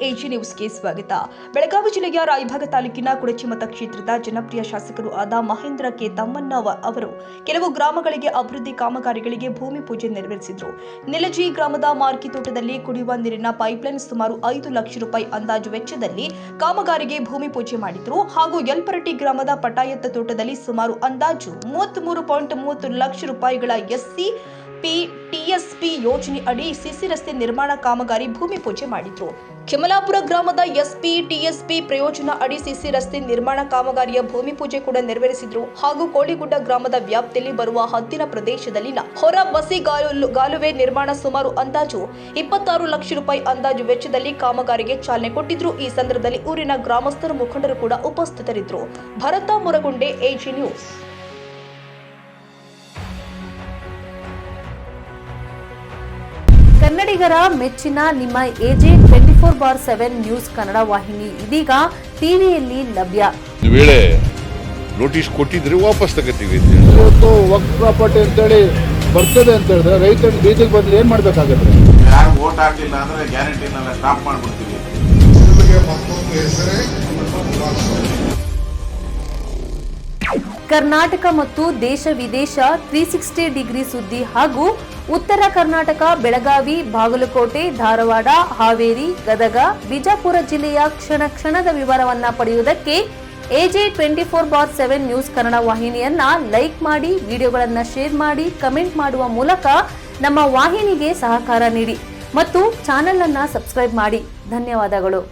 AG ನ್ಯೂಸ್ಗೆ ಸ್ವಾಗತ. ಬೆಳಗಾವಿ ಜಿಲ್ಲೆಯ ರಾಯಭಾಗ ತಾಲೂಕಿನ ಕುಡಚಿ ಮತಕ್ಷೇತ್ರದ ಜನಪ್ರಿಯ ಶಾಸಕರು ಆದ ಮಹೇಂದ್ರ ಕೆ ತಮ್ಮಣ್ಣ ಅವರು ಕೆಲವು ಗ್ರಾಮಗಳಿಗೆ ಅಭಿವೃದ್ಧಿ ಕಾಮಗಾರಿಗಳಿಗೆ ಭೂಮಿ ಪೂಜೆ ನೆರವೇರಿಸಿದರು. ನಿಲಜಿ ಗ್ರಾಮದ ಮಾರ್ಕಿ ತೋಟದಲ್ಲಿ ಕುಡಿಯುವ ನೀರಿನ ಪೈಪ್ಲೈನ್ ಸುಮಾರು 5 ಲಕ್ಷ ರೂಪಾಯಿ ಅಂದಾಜು ವೆಚ್ಚದಲ್ಲಿ ಕಾಮಗಾರಿಗೆ ಭೂಮಿ ಪೂಜೆ ಮಾಡಿದರು. ಹಾಗೂ ಯಲ್ಪರಟಿ ಗ್ರಾಮದ ಪಟಾಯತ್ತ ತೋಟದಲ್ಲಿ ಸುಮಾರು ಅಂದಾಜು 33.30 ಲಕ್ಷ ರೂಪಾಯಿಗಳ ಟಿಎಸ್ಪಿ ಯೋಜನೆ ಅಡಿ ಸಿಸಿ ರಸ್ತೆ ನಿರ್ಮಾಣ ಕಾಮಗಾರಿ ಭೂಮಿ ಪೂಜೆ ಮಾಡಿದ್ರು. ಕೆಮಲಾಪುರ ಗ್ರಾಮದ ಟಿಎಸ್ಪಿ ಪ್ರಯೋಜನ ಅಡಿ ಸಿಸಿ ರಸ್ತೆ ನಿರ್ಮಾಣ ಕಾಮಗಾರಿಯ ಭೂಮಿ ಪೂಜೆ ಕೂಡ ನೆರವೇರಿಸಿದ್ರು. ಹಾಗೂ ಕೋಳಿಗುಡ್ಡ ಗ್ರಾಮದ ವ್ಯಾಪ್ತಿಯಲ್ಲಿ ಬರುವ ಹದ್ದಿನ ಪ್ರದೇಶದಲ್ಲಿನ ಹೊರ ಬಸಿ ಗಾಲುವೆ ನಿರ್ಮಾಣ ಸುಮಾರು ಅಂದಾಜು 26 ಲಕ್ಷ ರೂಪಾಯಿ ಅಂದಾಜು ವೆಚ್ಚದಲ್ಲಿ ಕಾಮಗಾರಿಗೆ ಚಾಲನೆ ಕೊಟ್ಟಿದ್ರು. ಈ ಸಂದರ್ಭದಲ್ಲಿ ಊರಿನ ಗ್ರಾಮಸ್ಥರು ಮುಖಂಡರು ಕೂಡ ಉಪಸ್ಥಿತರಿದ್ದರು. Bharat Muragunde, AG news. ಕನ್ನಡಿಗರ ಮೆಚ್ಚಿನ ನಿಮ್ಮ ಎಜೆ 24/7 ನ್ಯೂಸ್ ಕನ್ನಡ ವಾಹಿನಿ ಇದೀಗ ಟಿವಿಯಲ್ಲಿ ಲಭ್ಯ. ವೇಳೆ ನೋಟಿಸ್ ಕೊಟ್ಟಿದ್ರೆ ವಾಪಸ್ ತಗೋತೀವಿ. ಇವತ್ತು ವಕ್ಫ್ ಪ್ರಾಪರ್ಟಿ ಅಂತೇಳಿ ಬರ್ತದೆ ಅಂತ ಹೇಳಿದ್ರೆ ರೈತರ ಬೀದಿಗೆ ಬಂದ್ರೆ ಏನ್ ಮಾಡ್ಬೇಕಾಗತ್ತೆ? ಯಾರು ವೋಟ್ ಹಾಕಿಲ್ಲ ಅಂದ್ರೆ ಗ್ಯಾರಂಟಿನೆಲ್ಲ ಸ್ಟಾಪ್ ಮಾಡ್ಬಿಡ್ತೀವಿ. ಕರ್ನಾಟಕ ಮತ್ತು ದೇಶ ವಿದೇಶ 360 ಡಿಗ್ರಿ ಸುದ್ದಿ ಹಾಗೂ ಉತ್ತರ ಕರ್ನಾಟಕ, ಬೆಳಗಾವಿ, ಬಾಗಲಕೋಟೆ, ಧಾರವಾಡ, ಹಾವೇರಿ, ಗದಗ, ಬಿಜಾಪುರ ಜಿಲ್ಲೆಯ ಕ್ಷಣದ ವಿವರವನ್ನ ಪಡೆಯುವುದಕ್ಕೆ ಎಜೆ 24/7 ನ್ಯೂಸ್ ಕನ್ನಡ ವಾಹಿನಿಯನ್ನ ಲೈಕ್ ಮಾಡಿ, ವಿಡಿಯೋಗಳನ್ನ ಶೇರ್ ಮಾಡಿ, ಕಮೆಂಟ್ ಮಾಡುವ ಮೂಲಕ ನಮ್ಮ ವಾಹಿನಿಗೆ ಸಹಕಾರ ನೀಡಿ ಮತ್ತು ಚಾನೆಲ್ ಅನ್ನ ಸಬ್ಸ್ಕ್ರೈಬ್ ಮಾಡಿ. ಧನ್ಯವಾದಗಳು.